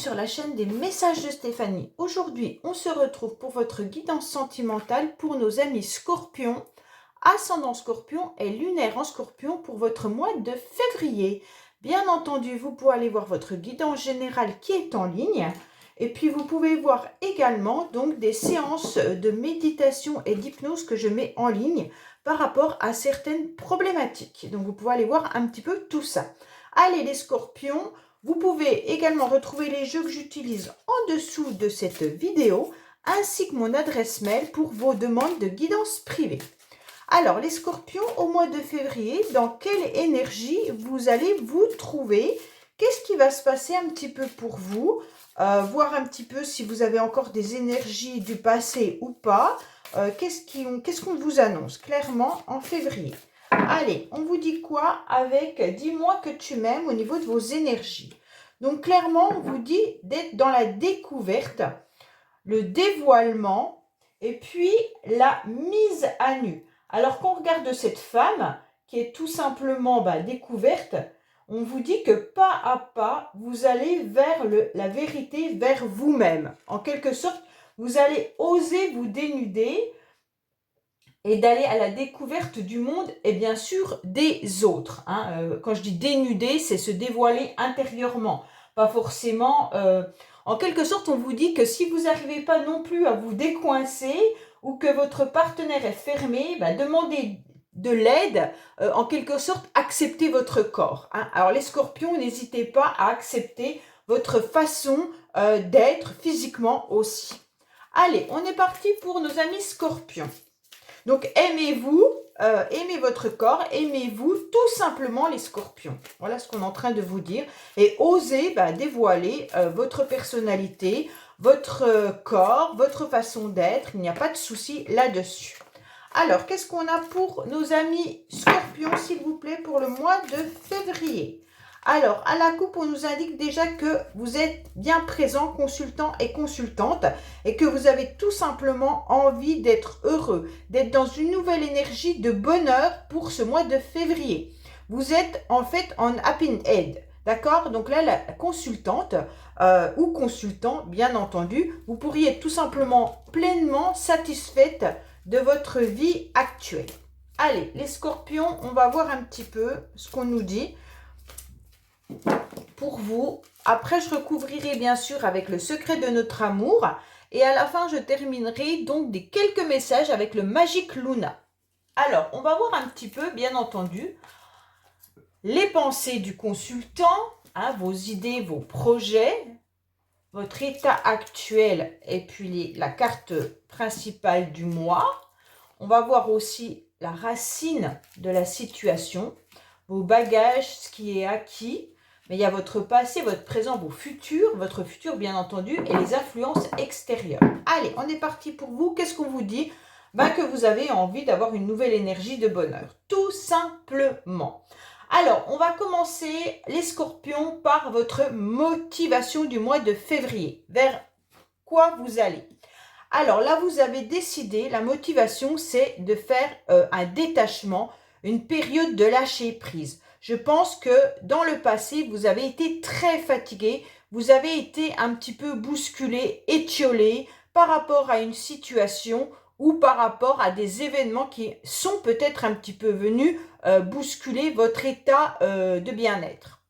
sur la chaîne des messages de Stéphanie. Aujourd'hui, on se retrouve pour votre guidance sentimentale pour nos amis Scorpions, ascendant Scorpion et lunaire en Scorpion pour votre mois de février. Bien entendu, vous pouvez aller voir votre guidance générale qui est en ligne. Et puis, vous pouvez voir également donc des séances de méditation et d'hypnose que je mets en ligne par rapport à certaines problématiques. Donc, vous pouvez aller voir un petit peu tout ça. Allez, les Scorpions! Vous pouvez également retrouver les jeux que j'utilise en dessous de cette vidéo, ainsi que mon adresse mail pour vos demandes de guidance privée. Alors, les Scorpions, au mois de février, dans quelle énergie vous allez vous trouver? Qu'est-ce qui va se passer un petit peu pour vous? Voir un petit peu si vous avez encore des énergies du passé ou pas. Qu'est-ce qu'on vous annonce clairement en février? Allez, on vous dit quoi avec « Dis-moi que tu m'aimes » au niveau de vos énergies. Donc, clairement, on vous dit d'être dans la découverte, le dévoilement et puis la mise à nu. Alors, quand on regarde cette femme qui est tout simplement découverte, on vous dit que pas à pas, vous allez vers la vérité, vers vous-même. En quelque sorte, vous allez oser vous dénuder et d'aller à la découverte du monde et bien sûr des autres. Quand je dis dénuder, c'est se dévoiler intérieurement, pas forcément... En quelque sorte, on vous dit que si vous n'arrivez pas non plus à vous décoincer ou que votre partenaire est fermé, demandez de l'aide, en quelque sorte, acceptez votre corps. Alors les Scorpions, n'hésitez pas à accepter votre façon d'être physiquement aussi. Allez, on est parti pour nos amis Scorpions. Donc, aimez-vous, aimez votre corps, aimez-vous tout simplement les Scorpions. Voilà ce qu'on est en train de vous dire. Et osez dévoiler votre personnalité, votre corps, votre façon d'être. Il n'y a pas de souci là-dessus. Alors, qu'est-ce qu'on a pour nos amis Scorpions, s'il vous plaît, pour le mois de février? Alors, à la coupe, on nous indique déjà que vous êtes bien présent, consultant et consultante, et que vous avez tout simplement envie d'être heureux, d'être dans une nouvelle énergie de bonheur pour ce mois de février. Vous êtes en fait en happy head, d'accord? Donc là, la consultante ou consultant, bien entendu, vous pourriez être tout simplement pleinement satisfaite de votre vie actuelle. Allez, les Scorpions, on va voir un petit peu ce qu'on nous dit pour vous. Après, je recouvrirai bien sûr avec le secret de notre amour. Et à la fin, je terminerai donc des quelques messages avec le Magic Luna. Alors, on va voir un petit peu, bien entendu, les pensées du consultant, vos idées, vos projets, votre état actuel et puis la carte principale du mois. On va voir aussi la racine de la situation, vos bagages, ce qui est acquis. Mais il y a votre passé, votre présent, votre futur bien entendu et les influences extérieures. Allez, on est parti pour vous. Qu'est-ce qu'on vous dit? Que vous avez envie d'avoir une nouvelle énergie de bonheur. Tout simplement. Alors, on va commencer les Scorpions par votre motivation du mois de février. Vers quoi vous allez? Alors là, vous avez décidé, la motivation, c'est de faire un détachement, une période de lâcher prise. Je pense que dans le passé, vous avez été très fatigué, vous avez été un petit peu bousculé, étiolé par rapport à une situation ou par rapport à des événements qui sont peut-être un petit peu venus bousculer votre état de bien-être.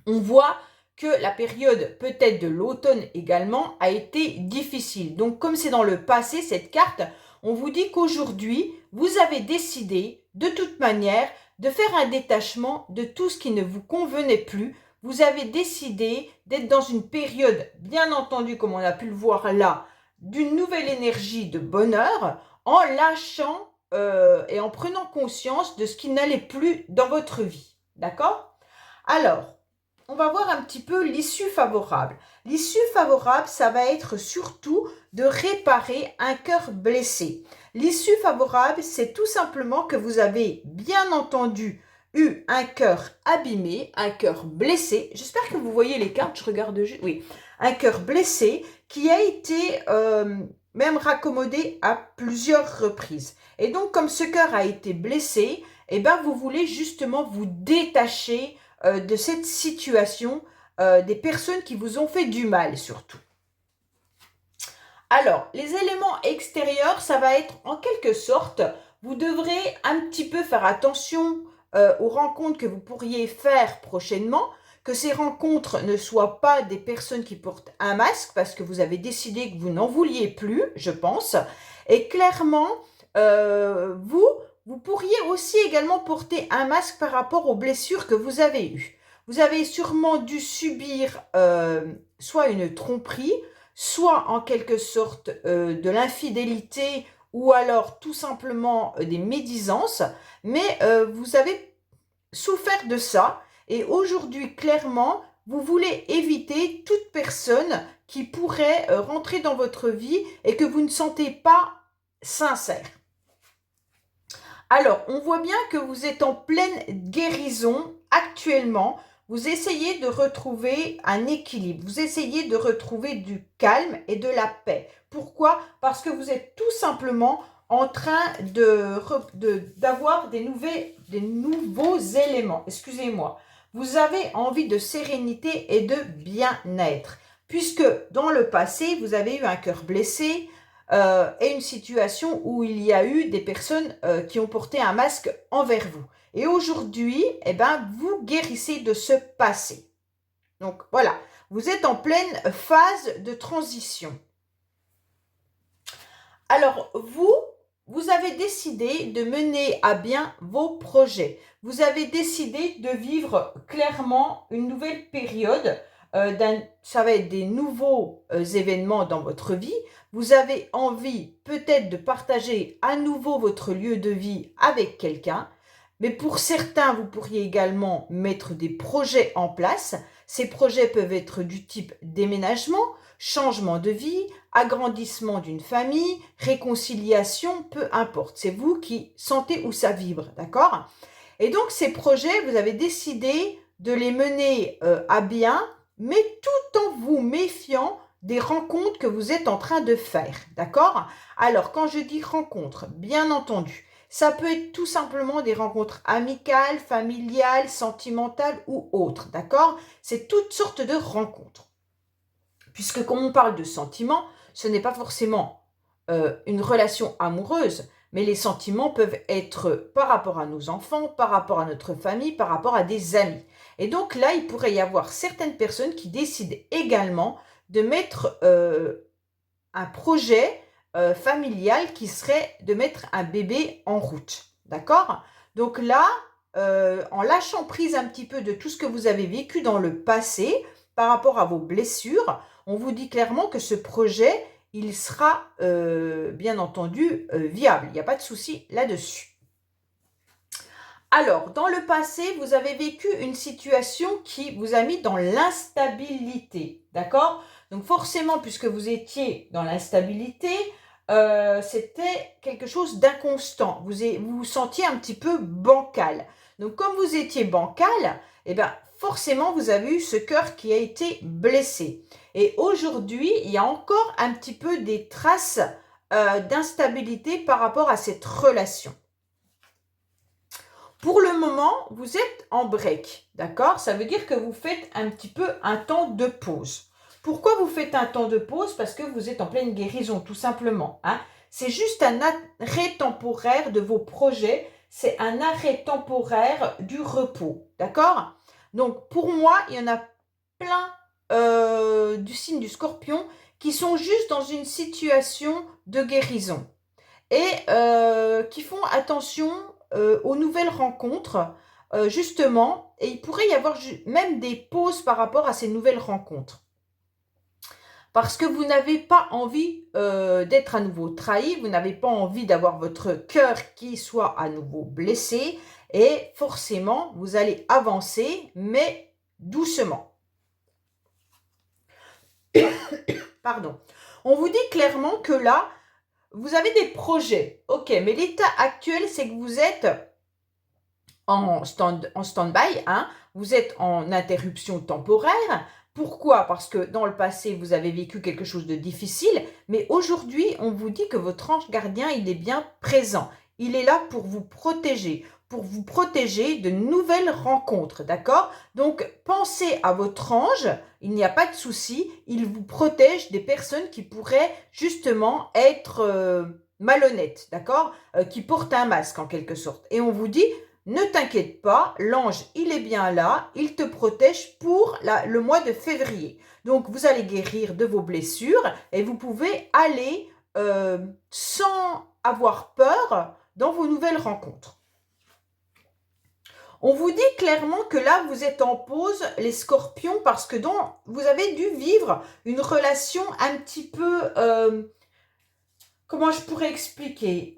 On voit que la période peut-être de l'automne également a été difficile. Donc comme c'est dans le passé, cette carte, on vous dit qu'aujourd'hui, vous avez décidé de toute manière de faire un détachement de tout ce qui ne vous convenait plus. Vous avez décidé d'être dans une période, bien entendu, comme on a pu le voir là, d'une nouvelle énergie de bonheur, en lâchant et en prenant conscience de ce qui n'allait plus dans votre vie. D'accord? Alors, on va voir un petit peu l'issue favorable. L'issue favorable, ça va être surtout de réparer un cœur blessé. L'issue favorable, c'est tout simplement que vous avez bien entendu eu un cœur abîmé, un cœur blessé. J'espère que vous voyez les cartes, je regarde juste. Oui, un cœur blessé qui a été même raccommodé à plusieurs reprises. Et donc, comme ce cœur a été blessé, vous voulez justement vous détacher de cette situation des personnes qui vous ont fait du mal surtout. Alors, les éléments extérieurs, ça va être en quelque sorte, vous devrez un petit peu faire attention aux rencontres que vous pourriez faire prochainement, que ces rencontres ne soient pas des personnes qui portent un masque, parce que vous avez décidé que vous n'en vouliez plus, je pense. Et clairement, vous pourriez aussi également porter un masque par rapport aux blessures que vous avez eues. Vous avez sûrement dû subir soit une tromperie, soit en quelque sorte de l'infidélité ou alors tout simplement des médisances, mais vous avez souffert de ça et aujourd'hui clairement vous voulez éviter toute personne qui pourrait rentrer dans votre vie et que vous ne sentez pas sincère. Alors, on voit bien que vous êtes en pleine guérison actuellement. Vous essayez de retrouver un équilibre. Vous essayez de retrouver du calme et de la paix. Pourquoi? Parce que vous êtes tout simplement en train d'avoir des nouveaux éléments. Excusez-moi. Vous avez envie de sérénité et de bien-être. Puisque dans le passé, vous avez eu un cœur blessé, et une situation où il y a eu des personnes qui ont porté un masque envers vous. Et aujourd'hui, eh ben, vous guérissez de ce passé. Donc voilà, vous êtes en pleine phase de transition. Alors vous avez décidé de mener à bien vos projets. Vous avez décidé de vivre clairement une nouvelle période. Ça va être des nouveaux événements dans votre vie. Vous avez envie peut-être de partager à nouveau votre lieu de vie avec quelqu'un. Mais pour certains, vous pourriez également mettre des projets en place. Ces projets peuvent être du type déménagement, changement de vie, agrandissement d'une famille, réconciliation, peu importe. C'est vous qui sentez où ça vibre, d'accord? Et donc, ces projets, vous avez décidé de les mener à bien, mais tout en vous méfiant des rencontres que vous êtes en train de faire, d'accord? Alors, quand je dis rencontres, bien entendu, ça peut être tout simplement des rencontres amicales, familiales, sentimentales ou autres, d'accord? C'est toutes sortes de rencontres. Puisque quand on parle de sentiments, ce n'est pas forcément une relation amoureuse, mais les sentiments peuvent être par rapport à nos enfants, par rapport à notre famille, par rapport à des amis. Et donc là, il pourrait y avoir certaines personnes qui décident également de mettre un projet familial qui serait de mettre un bébé en route. D'accord? Donc là, en lâchant prise un petit peu de tout ce que vous avez vécu dans le passé par rapport à vos blessures, on vous dit clairement que ce projet, il sera bien entendu viable. Il n'y a pas de souci là-dessus. Alors, dans le passé, vous avez vécu une situation qui vous a mis dans l'instabilité, d'accord? Donc forcément, puisque vous étiez dans l'instabilité, c'était quelque chose d'inconstant. Vous vous sentiez un petit peu bancal. Donc comme vous étiez bancal, eh bien, forcément, vous avez eu ce cœur qui a été blessé. Et aujourd'hui, il y a encore un petit peu des traces d'instabilité par rapport à cette relation. Pour le moment, vous êtes en break, d'accord? Ça veut dire que vous faites un petit peu un temps de pause. Pourquoi vous faites un temps de pause? Parce que vous êtes en pleine guérison, tout simplement. Hein? C'est juste un arrêt temporaire de vos projets. C'est un arrêt temporaire du repos, d'accord? Donc, pour moi, il y en a plein du signe du Scorpion qui sont juste dans une situation de guérison et qui font attention aux nouvelles rencontres, justement, et il pourrait y avoir même des pauses par rapport à ces nouvelles rencontres. Parce que vous n'avez pas envie d'être à nouveau trahi, vous n'avez pas envie d'avoir votre cœur qui soit à nouveau blessé, et forcément, vous allez avancer, mais doucement. Pardon. On vous dit clairement que là, vous avez des projets, ok, mais l'état actuel, c'est que vous êtes en stand-by, hein, vous êtes en interruption temporaire. Pourquoi? Parce que dans le passé, vous avez vécu quelque chose de difficile, mais aujourd'hui, on vous dit que votre ange gardien, il est bien présent. Il est là pour vous protéger, pour vous protéger de nouvelles rencontres, d'accord? Donc, pensez à votre ange, il n'y a pas de souci, il vous protège des personnes qui pourraient justement être malhonnêtes, d'accord? Qui portent un masque en quelque sorte. Et on vous dit, ne t'inquiète pas, l'ange, il est bien là, il te protège pour le mois de février. Donc, vous allez guérir de vos blessures et vous pouvez aller sans avoir peur dans vos nouvelles rencontres. On vous dit clairement que là, vous êtes en pause, les scorpions, parce que vous avez dû vivre une relation un petit peu, comment je pourrais expliquer,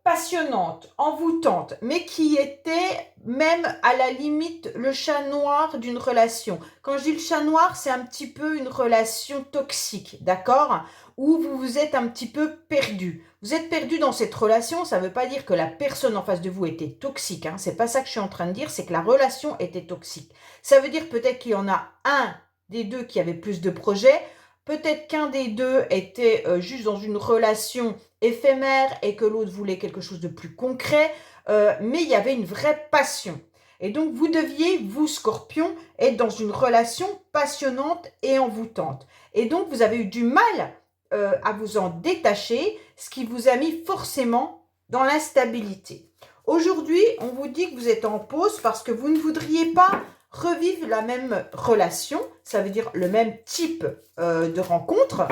passionnante, envoûtante, mais qui était même à la limite le chat noir d'une relation. Quand je dis le chat noir, c'est un petit peu une relation toxique, d'accord? Où vous vous êtes un petit peu perdu. Vous êtes perdu dans cette relation, ça ne veut pas dire que la personne en face de vous était toxique, hein. C'est pas ça que je suis en train de dire, c'est que la relation était toxique. Ça veut dire peut-être qu'il y en a un des deux qui avait plus de projets, peut-être qu'un des deux était juste dans une relation éphémère et que l'autre voulait quelque chose de plus concret, mais il y avait une vraie passion. Et donc, vous deviez, vous, Scorpion, être dans une relation passionnante et envoûtante. Et donc, vous avez eu du mal à vous en détacher, ce qui vous a mis forcément dans l'instabilité. Aujourd'hui, on vous dit que vous êtes en pause parce que vous ne voudriez pas revivre la même relation, ça veut dire le même type de rencontre.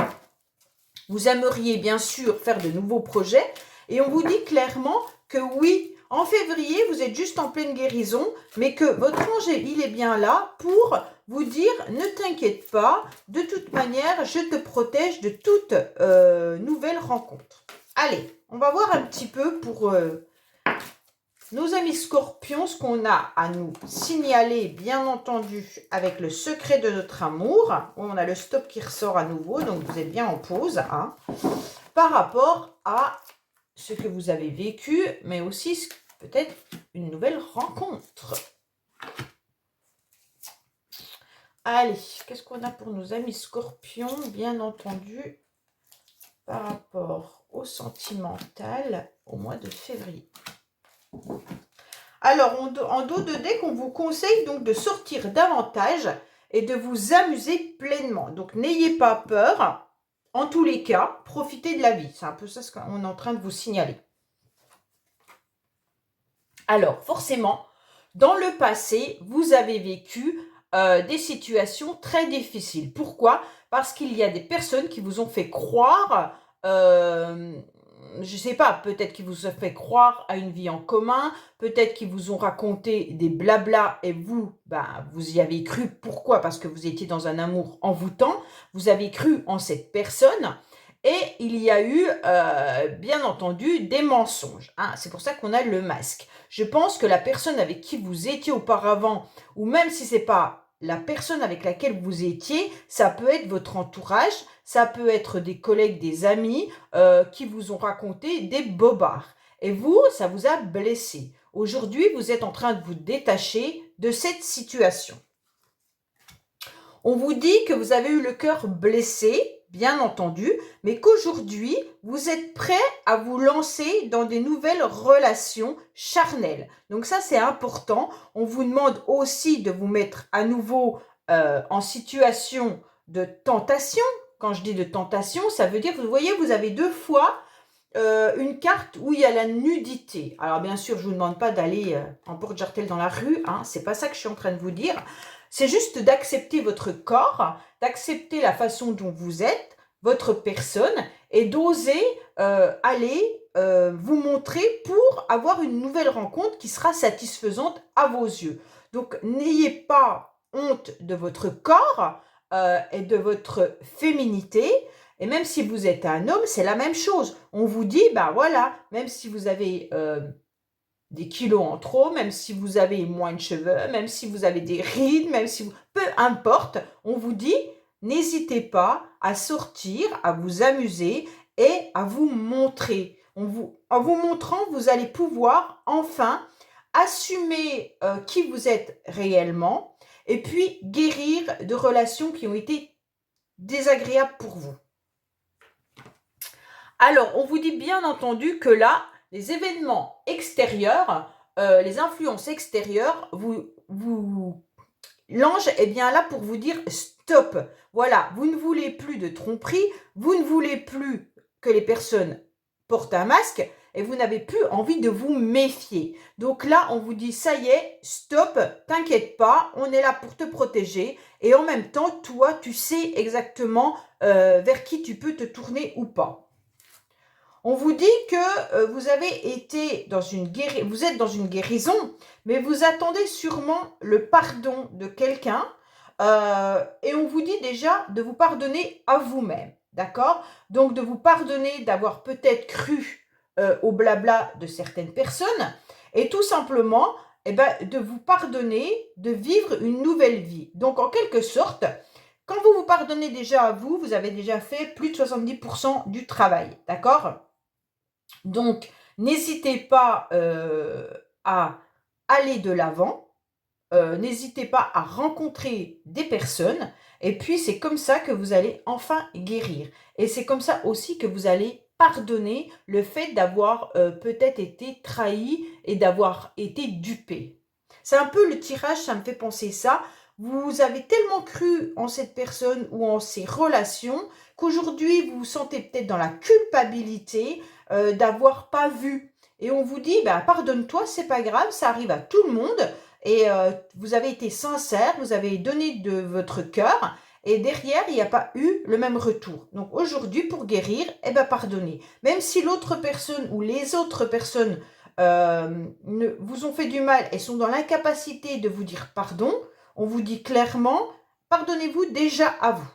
Vous aimeriez bien sûr faire de nouveaux projets et on vous dit clairement que oui, en février, vous êtes juste en pleine guérison, mais que votre ange, il est bien là pour vous dire ne t'inquiète pas, de toute manière, je te protège de toute nouvelle rencontre. Allez, on va voir un petit peu pour nos amis scorpions, ce qu'on a à nous signaler, bien entendu, avec le secret de notre amour. On a le stop qui ressort à nouveau, donc vous êtes bien en pause, hein, par rapport à ce que vous avez vécu, mais aussi peut-être une nouvelle rencontre. Allez, qu'est-ce qu'on a pour nos amis scorpions, bien entendu, par rapport au sentimental au mois de février. Alors, en dos de deck, on vous conseille donc de sortir davantage et de vous amuser pleinement. Donc, n'ayez pas peur. En tous les cas, profitez de la vie. C'est un peu ça ce qu'on est en train de vous signaler. Alors, forcément, dans le passé, vous avez vécu des situations très difficiles. Pourquoi? Parce qu'il y a des personnes qui vous ont fait croire, je ne sais pas, peut-être qu'ils vous ont fait croire à une vie en commun, peut-être qu'ils vous ont raconté des blablas et vous, vous y avez cru. Pourquoi? Parce que vous étiez dans un amour envoûtant, vous avez cru en cette personne. Et il y a eu, bien entendu, des mensonges, hein. C'est pour ça qu'on a le masque. Je pense que la personne avec qui vous étiez auparavant, ou même si ce n'est pas la personne avec laquelle vous étiez, ça peut être votre entourage, ça peut être des collègues, des amis qui vous ont raconté des bobards. Et vous, ça vous a blessé. Aujourd'hui, vous êtes en train de vous détacher de cette situation. On vous dit que vous avez eu le cœur blessé, bien entendu, mais qu'aujourd'hui, vous êtes prêt à vous lancer dans des nouvelles relations charnelles. Donc ça, c'est important. On vous demande aussi de vous mettre à nouveau en situation de tentation. Quand je dis de tentation, ça veut dire, vous voyez, vous avez deux fois une carte où il y a la nudité. Alors bien sûr, je ne vous demande pas d'aller en porte-jartel dans la rue, hein, c'est pas ça que je suis en train de vous dire. C'est juste d'accepter votre corps, d'accepter la façon dont vous êtes, votre personne, et d'oser aller vous montrer pour avoir une nouvelle rencontre qui sera satisfaisante à vos yeux. Donc, n'ayez pas honte de votre corps et de votre féminité. Et même si vous êtes un homme, c'est la même chose. On vous dit, voilà, même si vous avez des kilos en trop, même si vous avez moins de cheveux, même si vous avez des rides, même si peu importe, on vous dit, n'hésitez pas à sortir, à vous amuser et à vous montrer. En vous montrant, vous allez pouvoir enfin assumer qui vous êtes réellement et puis guérir de relations qui ont été désagréables pour vous. Alors, on vous dit bien entendu que là, les événements extérieurs les influences extérieures, l'ange est bien là pour vous dire stop. Voilà, vous ne voulez plus de tromperie, vous ne voulez plus que les personnes portent un masque et vous n'avez plus envie de vous méfier. Donc là, on vous dit ça y est, stop, t'inquiète pas, on est là pour te protéger et en même temps, toi, tu sais exactement vers qui tu peux te tourner ou pas. On vous dit que vous avez été vous êtes dans une guérison, mais vous attendez sûrement le pardon de quelqu'un. Et on vous dit déjà de vous pardonner à vous-même, d'accord? Donc de vous pardonner d'avoir peut-être cru au blabla de certaines personnes et tout simplement de vous pardonner de vivre une nouvelle vie. Donc en quelque sorte, quand vous vous pardonnez déjà à vous, vous avez déjà fait plus de 70% du travail, d'accord? Donc, n'hésitez pas à aller de l'avant, n'hésitez pas à rencontrer des personnes, et puis c'est comme ça que vous allez enfin guérir. Et c'est comme ça aussi que vous allez pardonner le fait d'avoir peut-être été trahi et d'avoir été dupé. C'est un peu le tirage, ça me fait penser ça. Vous avez tellement cru en cette personne ou en ces relations qu'aujourd'hui vous vous sentez peut-être dans la culpabilité d'avoir pas vu. Et on vous dit, bah, pardonne-toi, c'est pas grave, ça arrive à tout le monde. Et vous avez été sincère, vous avez donné de votre cœur. Et derrière, il n'y a pas eu le même retour. Donc aujourd'hui, pour guérir, eh ben, pardonnez. Même si l'autre personne ou les autres personnes vous ont fait du mal et sont dans l'incapacité de vous dire pardon, on vous dit clairement, pardonnez-vous déjà à vous.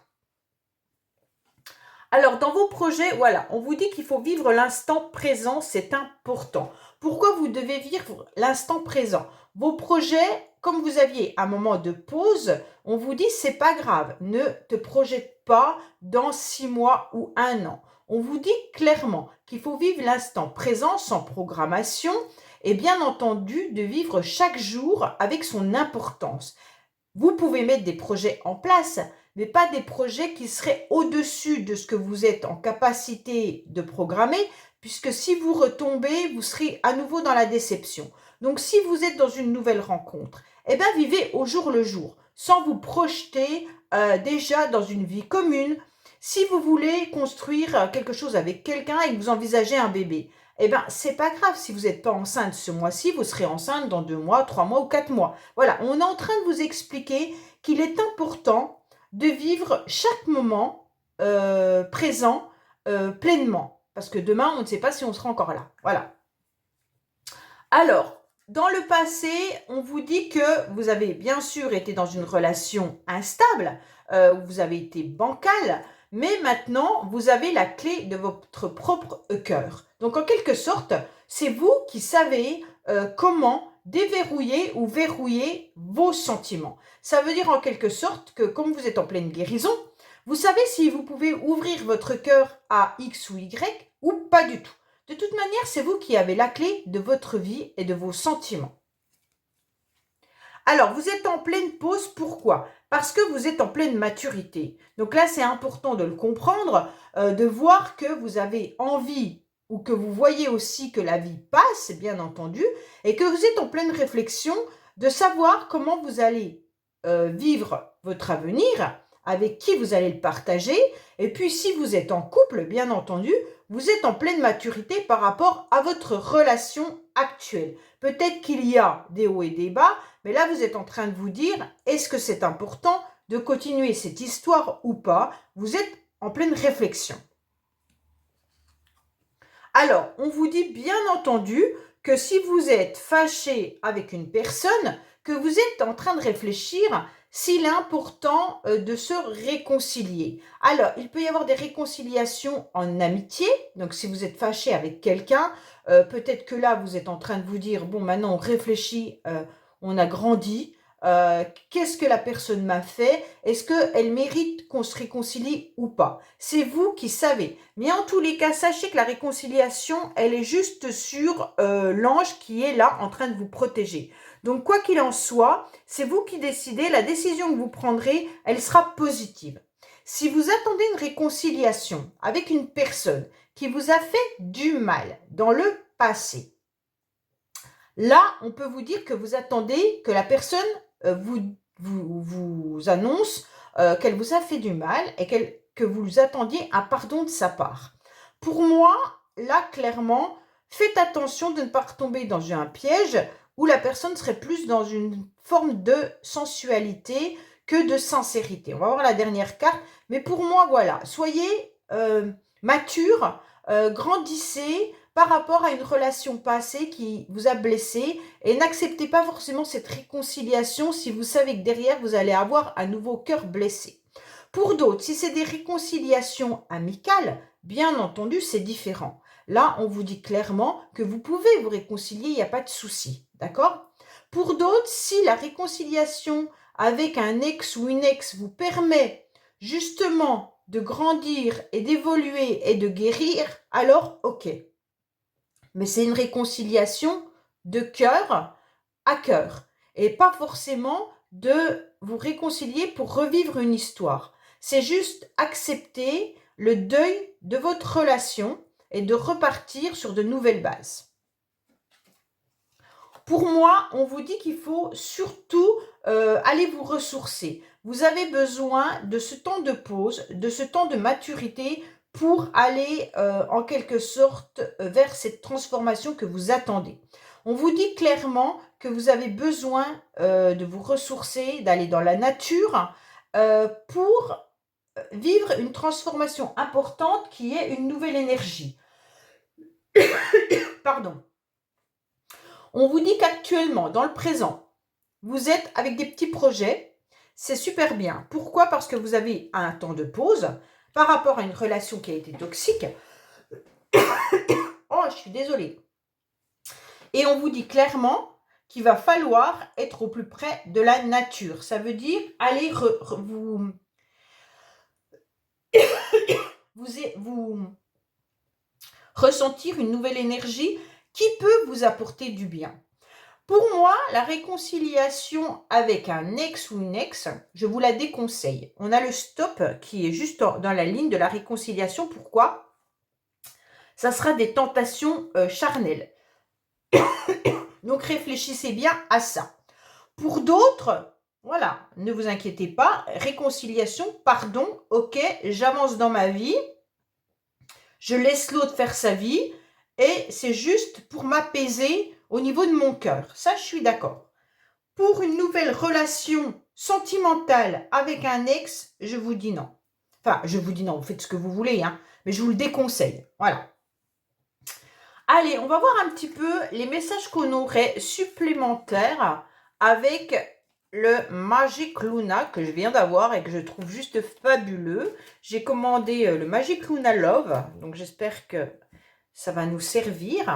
Alors, dans vos projets, voilà, on vous dit qu'il faut vivre l'instant présent, c'est important. Pourquoi vous devez vivre l'instant présent? Vos projets, comme vous aviez un moment de pause, on vous dit c'est pas grave, ne te projette pas dans 6 mois ou 1 an. On vous dit clairement qu'il faut vivre l'instant présent sans programmation et bien entendu de vivre chaque jour avec son importance. Vous pouvez mettre des projets en place, mais pas des projets qui seraient au-dessus de ce que vous êtes en capacité de programmer, puisque si vous retombez, vous serez à nouveau dans la déception. Donc si vous êtes dans une nouvelle rencontre, eh bien vivez au jour le jour, sans vous projeter déjà dans une vie commune. Si vous voulez construire quelque chose avec quelqu'un et que vous envisagez un bébé, eh bien, c'est pas grave. Si vous n'êtes pas enceinte ce mois-ci, vous serez enceinte dans 2 mois, 3 mois ou 4 mois. Voilà, on est en train de vous expliquer qu'il est important de vivre chaque moment présent pleinement. Parce que demain, on ne sait pas si on sera encore là. Voilà. Alors, dans le passé, on vous dit que vous avez bien sûr été dans une relation instable, où vous avez été bancal, mais maintenant, vous avez la clé de votre propre cœur. Donc, en quelque sorte, c'est vous qui savez comment déverrouiller ou verrouiller vos sentiments. Ça veut dire en quelque sorte que comme vous êtes en pleine guérison, vous savez si vous pouvez ouvrir votre cœur à X ou Y ou pas du tout. De toute manière, c'est vous qui avez la clé de votre vie et de vos sentiments. Alors, vous êtes en pleine pause, pourquoi? Parce que vous êtes en pleine maturité. Donc là, c'est important de le comprendre, de voir que vous avez envie ou que vous voyez aussi que la vie passe, bien entendu, et que vous êtes en pleine réflexion de savoir comment vous allez vivre votre avenir, avec qui vous allez le partager, et puis si vous êtes en couple, bien entendu, vous êtes en pleine maturité par rapport à votre relation actuelle. Peut-être qu'il y a des hauts et des bas, mais là, vous êtes en train de vous dire, est-ce que c'est important de continuer cette histoire ou pas? Vous êtes en pleine réflexion. Alors, on vous dit bien entendu que si vous êtes fâché avec une personne, que vous êtes en train de réfléchir s'il est important de se réconcilier. Alors, il peut y avoir des réconciliations en amitié. Donc, si vous êtes fâché avec quelqu'un, peut-être que là, vous êtes en train de vous dire, bon, maintenant, on réfléchit, on a grandi. Qu'est-ce que la personne m'a fait? Est-ce qu'elle mérite qu'on se réconcilie ou pas? C'est vous qui savez. Mais en tous les cas, sachez que la réconciliation, elle est juste sur l'ange qui est là en train de vous protéger. Donc, quoi qu'il en soit, c'est vous qui décidez. La décision que vous prendrez, elle sera positive. Si vous attendez une réconciliation avec une personne qui vous a fait du mal dans le passé, Là, on peut vous dire que vous attendez que la personne vous annonce qu'elle vous a fait du mal et que vous attendiez un pardon de sa part. Pour moi, là, clairement, faites attention de ne pas retomber dans un piège où la personne serait plus dans une forme de sensualité que de sincérité. On va voir la dernière carte. Mais pour moi, voilà, soyez mature, grandissez par rapport à une relation passée qui vous a blessé et n'acceptez pas forcément cette réconciliation si vous savez que derrière, vous allez avoir un nouveau cœur blessé. Pour d'autres, si c'est des réconciliations amicales, bien entendu, c'est différent. Là, on vous dit clairement que vous pouvez vous réconcilier, il n'y a pas de souci. D'accord? Pour d'autres, si la réconciliation avec un ex ou une ex vous permet justement de grandir et d'évoluer et de guérir, alors ok. Mais c'est une réconciliation de cœur à cœur et pas forcément de vous réconcilier pour revivre une histoire. C'est juste accepter le deuil de votre relation et de repartir sur de nouvelles bases. Pour moi, on vous dit qu'il faut surtout aller vous ressourcer. Vous avez besoin de ce temps de pause, de ce temps de maturité pour aller en quelque sorte vers cette transformation que vous attendez. On vous dit clairement que vous avez besoin de vous ressourcer, d'aller dans la nature pour vivre une transformation importante qui est une nouvelle énergie. Pardon. On vous dit qu'actuellement, dans le présent, vous êtes avec des petits projets. C'est super bien. Pourquoi? Parce que vous avez un temps de pause par rapport à une relation qui a été toxique. Oh, je suis désolée. Et on vous dit clairement qu'il va falloir être au plus près de la nature. Ça veut dire aller vous ressentir une nouvelle énergie qui peut vous apporter du bien. Pour moi, la réconciliation avec un ex ou une ex, je vous la déconseille. On a le stop qui est juste dans la ligne de la réconciliation. Pourquoi? Ça sera des tentations charnelles. Donc, réfléchissez bien à ça. Pour d'autres, voilà, ne vous inquiétez pas. Réconciliation, pardon, ok, j'avance dans ma vie. Je laisse l'autre faire sa vie. Et c'est juste pour m'apaiser au niveau de mon cœur. Ça, je suis d'accord. Pour une nouvelle relation sentimentale avec un ex, je vous dis non. Enfin, je vous dis non, vous faites ce que vous voulez, hein, mais je vous le déconseille. Voilà. Allez, on va voir un petit peu les messages qu'on aurait supplémentaires avec le Magic Luna que je viens d'avoir et que je trouve juste fabuleux. J'ai commandé le Magic Luna Love, donc j'espère que ça va nous servir.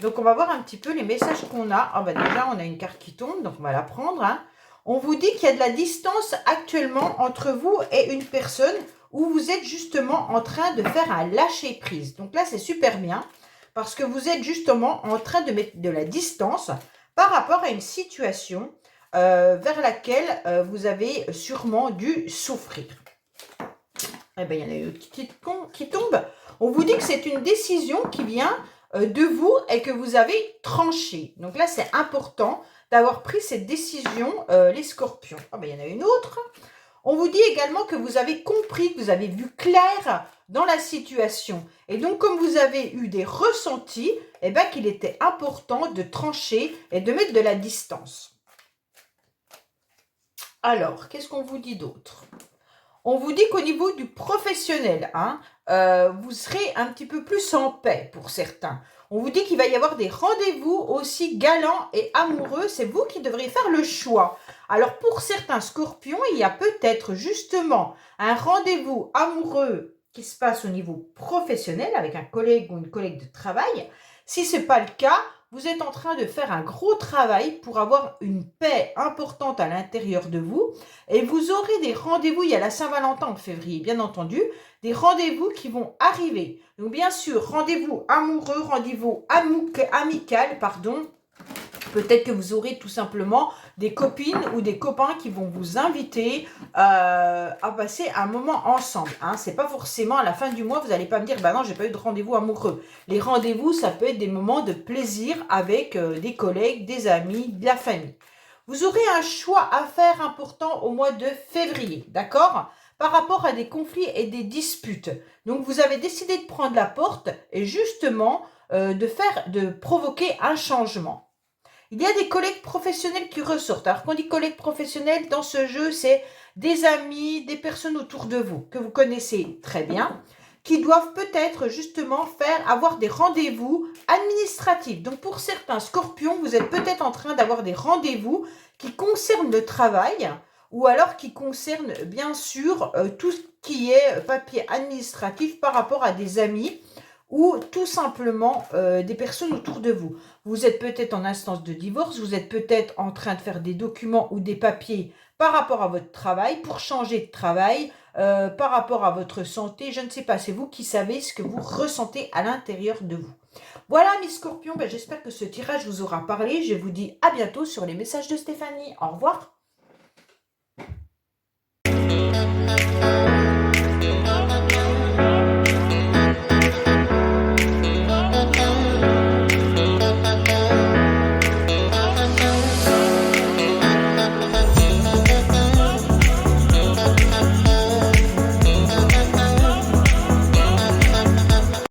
Donc, on va voir un petit peu les messages qu'on a. Ah, bah déjà, on a une carte qui tombe, donc on va la prendre. Hein. On vous dit qu'il y a de la distance actuellement entre vous et une personne où vous êtes justement en train de faire un lâcher-prise. Donc là, c'est super bien parce que vous êtes justement en train de mettre de la distance par rapport à une situation vers laquelle vous avez sûrement dû souffrir. Eh bien, il y en a une autre qui tombe. On vous dit que c'est une décision qui vient de vous et que vous avez tranché. Donc là, c'est important d'avoir pris cette décision, les scorpions. Ah ben, il y en a une autre. On vous dit également que vous avez compris, que vous avez vu clair dans la situation. Et donc, comme vous avez eu des ressentis, eh ben, qu'il était important de trancher et de mettre de la distance. Alors, qu'est-ce qu'on vous dit d'autre? On vous dit qu'au niveau du professionnel, hein, vous serez un petit peu plus en paix pour certains. On vous dit qu'il va y avoir des rendez-vous aussi galants et amoureux. C'est vous qui devrez faire le choix. Alors pour certains scorpions, il y a peut-être justement un rendez-vous amoureux qui se passe au niveau professionnel avec un collègue ou une collègue de travail. Si ce n'est pas le cas, vous êtes en train de faire un gros travail pour avoir une paix importante à l'intérieur de vous. Et vous aurez des rendez-vous, il y a la Saint-Valentin en février, bien entendu, des rendez-vous qui vont arriver. Donc bien sûr, rendez-vous amoureux, rendez-vous amical, pardon. Peut-être que vous aurez tout simplement des copines ou des copains qui vont vous inviter à passer un moment ensemble. Hein. Ce n'est pas forcément à la fin du mois, vous n'allez pas me dire, bah non, j'ai pas eu de rendez-vous amoureux. Les rendez-vous, ça peut être des moments de plaisir avec des collègues, des amis, de la famille. Vous aurez un choix à faire important au mois de février, d'accord? Par rapport à des conflits et des disputes. Donc, vous avez décidé de prendre la porte et justement de provoquer un changement. Il y a des collègues professionnels qui ressortent. Alors, quand on dit collègues professionnels, dans ce jeu, c'est des amis, des personnes autour de vous, que vous connaissez très bien, qui doivent peut-être justement avoir des rendez-vous administratifs. Donc, pour certains scorpions, vous êtes peut-être en train d'avoir des rendez-vous qui concernent le travail ou alors qui concernent bien sûr tout ce qui est papier administratif par rapport à des amis ou tout simplement des personnes autour de vous. Vous êtes peut-être en instance de divorce, vous êtes peut-être en train de faire des documents ou des papiers par rapport à votre travail, pour changer de travail, par rapport à votre santé, je ne sais pas, c'est vous qui savez ce que vous ressentez à l'intérieur de vous. Voilà mes scorpions, j'espère que ce tirage vous aura parlé, je vous dis à bientôt sur les messages de Stéphanie. Au revoir.